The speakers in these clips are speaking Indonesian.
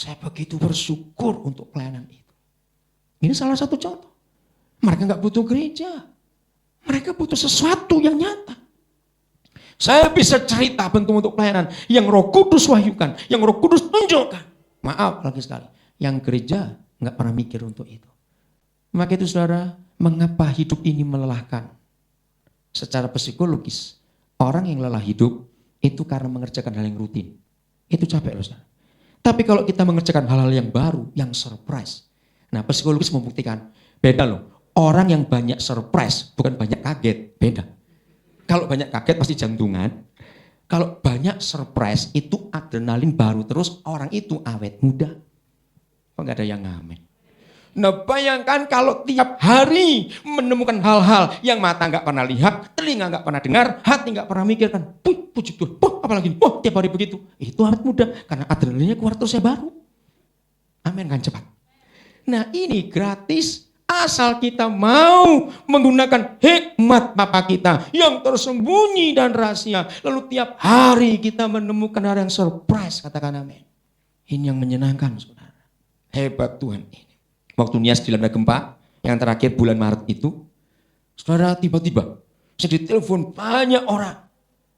Saya begitu bersyukur untuk pelayanan itu. Ini salah satu contoh. Mereka nggak butuh gereja. Mereka butuh sesuatu yang nyata. Saya bisa cerita bentuk-bentuk pelayanan yang Roh Kudus wahyukan, yang Roh Kudus tunjukkan. Maaf lagi sekali, yang gereja nggak pernah mikir untuk itu. Maka itu saudara, mengapa hidup ini melelahkan? Secara psikologis, orang yang lelah hidup itu karena mengerjakan hal yang rutin. Itu capek loh saudara. Tapi kalau kita mengerjakan hal-hal yang baru, yang surprise. Nah psikologis membuktikan, beda loh. Orang yang banyak surprise, bukan banyak kaget, beda. Kalau banyak kaget pasti jantungan. Kalau banyak surprise, itu adrenalin baru terus, orang itu awet muda. Kok gak ada yang ngamen? Nah bayangkan kalau tiap hari menemukan hal-hal yang mata gak pernah lihat, telinga gak pernah dengar, hati gak pernah mikirkan. Puji Tuhan, apalagi tiap hari begitu. Itu awet muda, karena adrenalinnya keluar terusnya baru. Amin kan cepat. Nah ini gratis. Asal kita mau menggunakan hikmat Bapa kita yang tersembunyi dan rahasia. Lalu tiap hari kita menemukan hal yang surprise. Katakan amin. Ini yang menyenangkan saudara. Hebat Tuhan ini. Waktu Nias dilanda gempa, yang terakhir bulan Maret itu. Saudara tiba-tiba saya ditelepon banyak orang.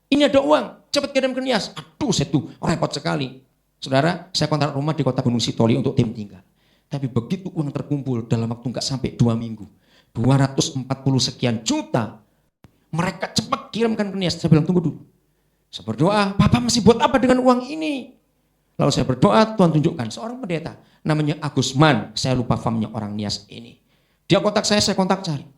Ini ada uang, cepat kirim ke Nias. Aduh saya tuh repot sekali. Saudara, saya kontrak rumah di kota Gunung Sitoli untuk tim tinggal. Tapi begitu uang terkumpul dalam waktu nggak sampai 2 minggu, 240 sekian juta, mereka cepat kirimkan ke Nias. Saya bilang tunggu dulu. Saya berdoa, Papa masih buat apa dengan uang ini? Lalu saya berdoa, Tuhan tunjukkan seorang pendeta, namanya Agusman, saya lupa famnya orang Nias ini. Dia kontak saya kontak cari.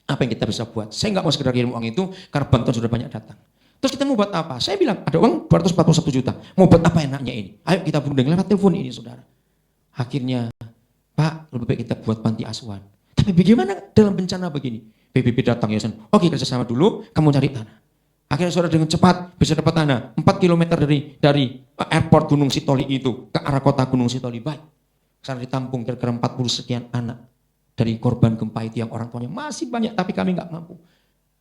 Apa yang kita bisa buat? Saya nggak mau sekedar kirim uang itu, karena bantuan sudah banyak datang. Terus kita mau buat apa? Saya bilang, ada uang 241 juta, mau buat apa enaknya ini? Ayo kita berunding lewat telepon ini saudara. Akhirnya, Pak, lebih baik kita buat panti asuhan. Tapi bagaimana dalam bencana begini? PBB datang ya, oke kerjasama dulu, kamu cari tanah. Akhirnya saudara dengan cepat bisa dapat tanah 4 km dari airport Gunung Sitoli itu ke arah kota Gunung Sitoli. Baik, sana ditampung kira-kira 40 sekian anak dari korban gempa itu yang orang tuanya masih banyak, tapi kami nggak mampu.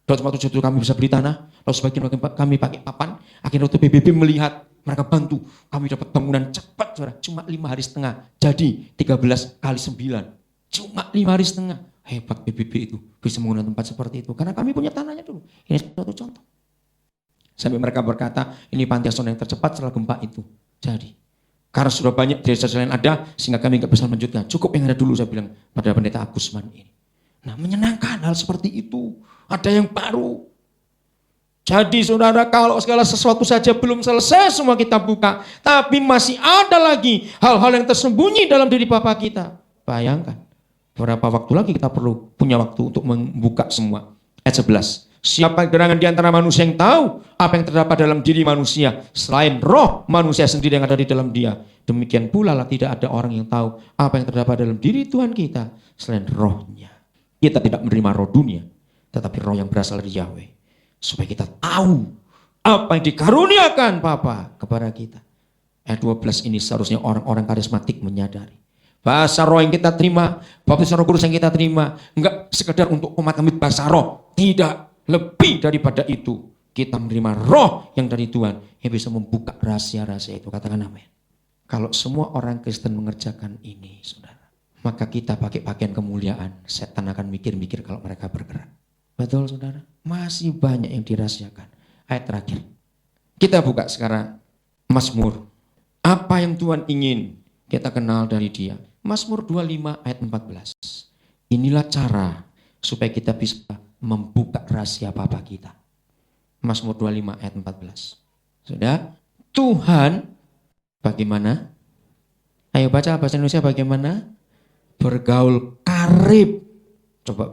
247 itu kami bisa beli tanah, lalu sebagian kami pakai papan. Akhirnya waktu PBB melihat, mereka bantu, kami dapat bangunan cepat saudara, cuma 5 hari setengah, jadi 13 kali 9, cuma 5 hari setengah. Hebat PBB itu, bisa menggunakan tempat seperti itu, karena kami punya tanahnya dulu. Ini satu contoh. Sampai mereka berkata, ini panti asuhan yang tercepat setelah gempa itu. Jadi, karena sudah banyak desa lain ada, sehingga kami nggak bisa melanjutkan. Cukup yang ada dulu, saya bilang pada pendeta Agusman ini. Nah menyenangkan hal seperti itu, ada yang baru. Jadi saudara, kalau segala sesuatu saja belum selesai semua kita buka, tapi masih ada lagi hal-hal yang tersembunyi dalam diri Bapa kita. Bayangkan, berapa waktu lagi kita perlu punya waktu untuk membuka semua. Ayat 11. Siapa gerangan di antara manusia yang tahu apa yang terdapat dalam diri manusia selain roh manusia sendiri yang ada di dalam dia. Demikian pula lah tidak ada orang yang tahu apa yang terdapat dalam diri Tuhan kita selain rohnya. Kita tidak menerima roh dunia, tetapi roh yang berasal dari Yahweh. Supaya kita tahu apa yang dikaruniakan Bapa kepada kita. Ayat 12 ini seharusnya orang-orang karismatik menyadari. Bahasa roh yang kita terima, baptisan Roh Kudus yang kita terima, enggak sekedar untuk umat kami bahasa roh. Tidak, lebih daripada itu. Kita menerima roh yang dari Tuhan yang bisa membuka rahasia-rahasia itu. Katakan amin. Kalau semua orang Kristen mengerjakan ini, saudara, maka kita pakai pakaian kemuliaan. Setan akan mikir-mikir kalau mereka bergerak. Betul saudara? Masih banyak yang dirahasiakan. Ayat terakhir. Kita buka sekarang Mazmur. Apa yang Tuhan ingin kita kenal dari dia. Mazmur 25 ayat 14. Inilah cara supaya kita bisa membuka rahasia Bapa kita. Mazmur 25 ayat 14. Sudah? Tuhan bagaimana? Ayo baca bahasa Indonesia bagaimana? Bergaul karib. Coba baca.